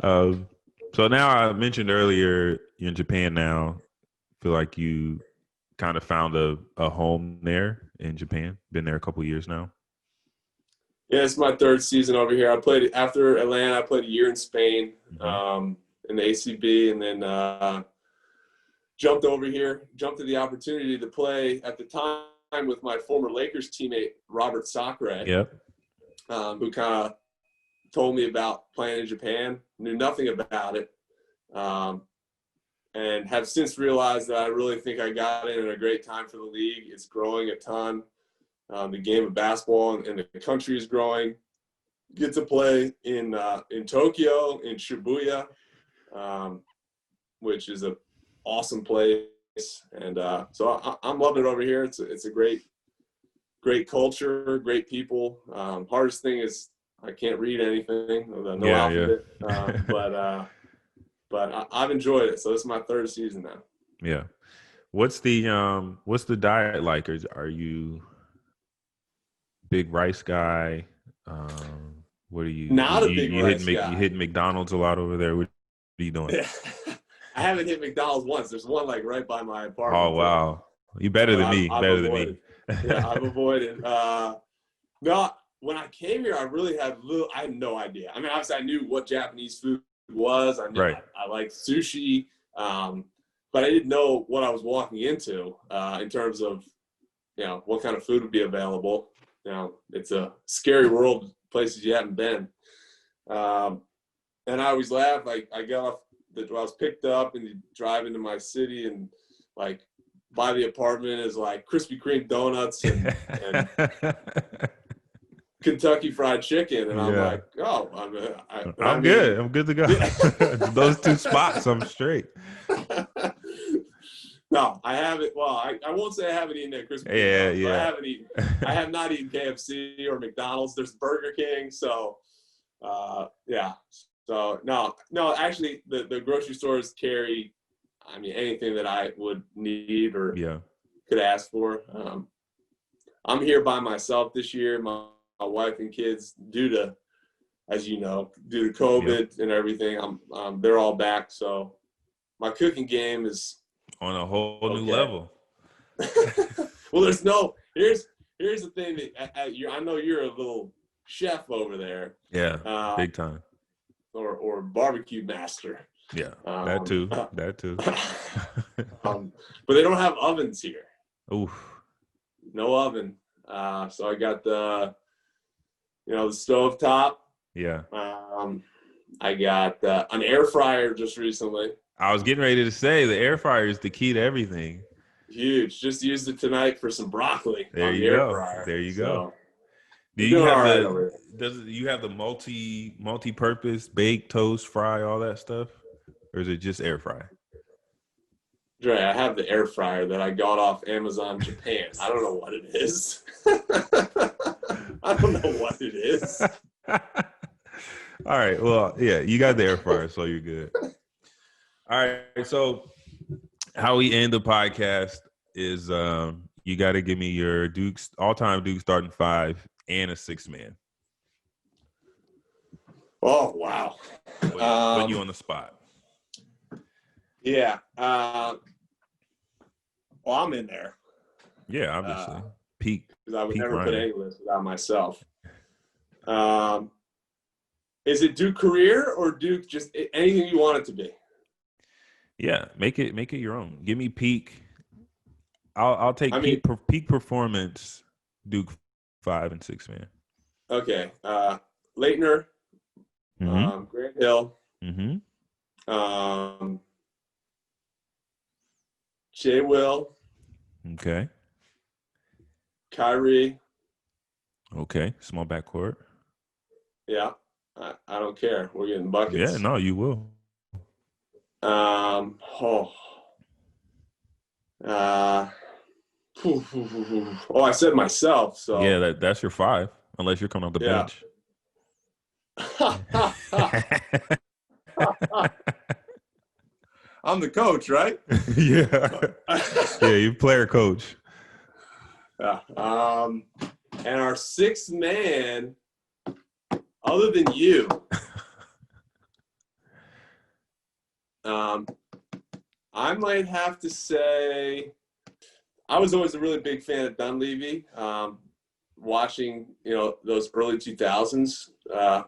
So now I mentioned earlier you're in Japan now. Feel like you kind of found a home there in Japan. Been there a couple of years now. Yeah, it's my third season over here. I played after Atlanta. I played a year in Spain, in the ACB, and then jumped over here. Jumped to the opportunity to play at the time with my former Lakers teammate Robert Sacre. Yep. Who kind of told me about playing in Japan. Knew nothing about it, and have since realized that I really think I got in at a great time for the league. It's growing a ton. The game of basketball in the country is growing. Get to play in Tokyo, in Shibuya, which is an awesome place. And so I'm loving it over here. It's a great culture, great people. Hardest thing is I can't read anything, no alphabet. Yeah. But I've enjoyed it. So this is my third season now. Yeah. What's the diet like? Are you big rice guy? What are you? Not a big rice guy. You hitting McDonald's a lot over there? What are you doing? I haven't hit McDonald's once. There's one like right by my apartment. Oh wow, you better than me. Better than me. Yeah, I've avoided. No, when I came here, I had no idea. I mean, obviously I knew what Japanese food was. I knew I liked sushi, but I didn't know what I was walking into in terms of, what kind of food would be available. It's a scary world, places you haven't been. And I always laugh. I got off, I was picked up and you drive into my city and like by the apartment is like Krispy Kreme donuts and Kentucky Fried Chicken. And I'm like, oh, I'm good. I'm good to go. Those two spots, I'm straight. No, I haven't. Well, I won't say I haven't eaten at Krispy Kreme. Yeah. I have not eaten KFC or McDonald's. There's Burger King. So, yeah. So, no, actually, the grocery stores carry, anything that I would need or could ask for. I'm here by myself this year. My wife and kids, due to COVID and everything, they're all back. So my cooking game is on a whole new level. Well, here's the thing that I know you're a little chef over there. Yeah, big time. Or barbecue master. Yeah, that too. But they don't have ovens here. Oof. No oven. So I got the stove top. Yeah. I got an air fryer just recently. I was getting ready to say the air fryer is the key to everything. Huge. Just used it tonight for some broccoli. There you go. There you go. Do you have the multi-purpose bake, toast, fry, all that stuff? Or is it just air fry? Dre, I have the air fryer that I got off Amazon Japan. I don't know what it is. I don't know what it is. All right. Well, yeah, you got the air fryer, so you're good. All right. So how we end the podcast is you got to give me your all-time Duke starting five and a sixth man. Oh, wow. Put you on the spot. Yeah. Well, I'm in there. Yeah, obviously. Peak. Because I would never Ryan. put any list without myself. Is it Duke career or Duke just anything you want it to be? Yeah, make it your own. Give me peak. I'll take peak performance. Duke 5 and 6 man. Okay, Leitner, Grant Hill, Jay Will. Okay. Kyrie. Okay, small backcourt. Yeah, I don't care. We're getting buckets. Yeah, no, you will. I said myself. So yeah, that's your 5, unless you're coming off the bench. I'm the coach, right? Yeah, you player coach. Yeah. And our sixth man, other than you, I might have to say I was always a really big fan of Dunleavy. Watching, those early 2000s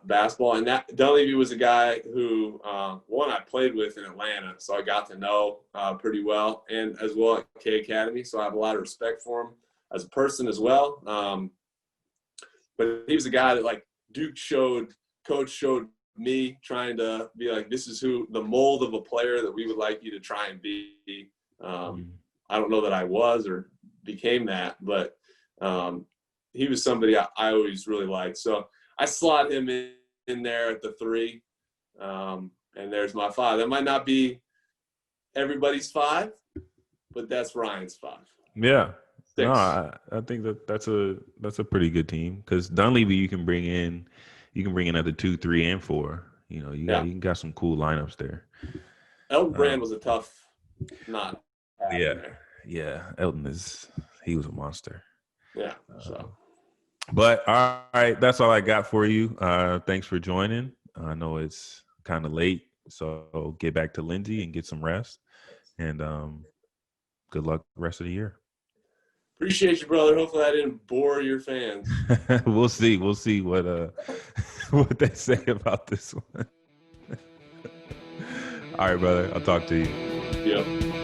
basketball. And that Dunleavy was a guy who, one, I played with in Atlanta, so I got to know pretty well, and as well at K Academy. So I have a lot of respect for him as a person as well. But he was a guy that, like, Coach showed me, trying to be like, this is the mold of a player that we would like you to try and be. I don't know that I was or became that, but he was somebody I always really liked. So I slot him in there at the 3. And there's my 5. That might not be everybody's 5, but that's Ryan's 5. Yeah. 6. No, I think that's a pretty good team, because Dunleavy you can bring in at the 2, 3, and 4. You got some cool lineups there. Elton Brand was a tough not. Yeah. Elton he was a monster. Yeah. So. But all right, that's all I got for you. Thanks for joining. I know it's kind of late, so get back to Lindsay and get some rest. And good luck the rest of the year. Appreciate you, brother. Hopefully I didn't bore your fans. We'll see what what they say about this one. All right, brother. I'll talk to you. Yep.